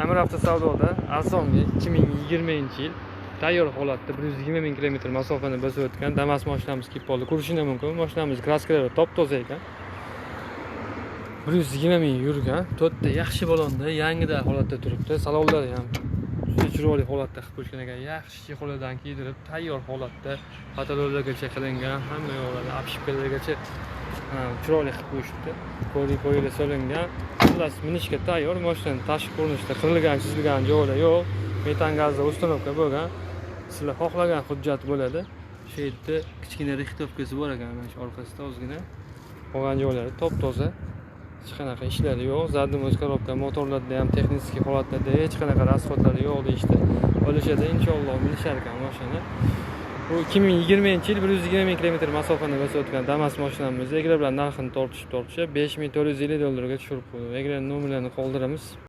Amir Avtosavdoda arzonga 2020-yil tayyor holatda 120 ming kilometr masofani bosib o'tgan Damas mashinamiz kelib qoldi. Ko'rishingiz mumkin. Mashinamiz kraskalari top-toza ekan. 120 ming yurgan, to'rtta yaxshi balonda, yangida holatda turibdi. Salonlari ham juda chiroyli holatda qilib qo'yishgan ekan. Yaxshi holatdan kiydirib, tayyor holatda patologlargacha qilingan, hamma yo'llarda apshipkalargacha chiroyli qilib qo'yishibdi. Qo'yilib solingan. Xullas minishga tayyor. Mashinaning tashqi ko'rinishida qirilgan, chizilgan joylar yo'q. Metan gazda ustanovka bo'lgan. Sizlar xohlagan hujjat bo'ladi. Shu yerda kichkina rixtovkasi bor ekan, mana shu orqasida ozgina. Qolgan joylari top-toza. Hech qanaqa ishlari yo'q. Zadniy korobka, motorlarda ham texnik holatlarda hech qanaqa rasxodlari yo'q deyishdi. Olishadi inshaalloh minishar ekan mashina. Bu 2020-yil 120 ming kilometr masofani bosib o'tgan Damas mashinamiz eglar bilan narxini tortishib $5450 ga tushirib qo'ydi. Eglar nomerlarini qoldiramiz.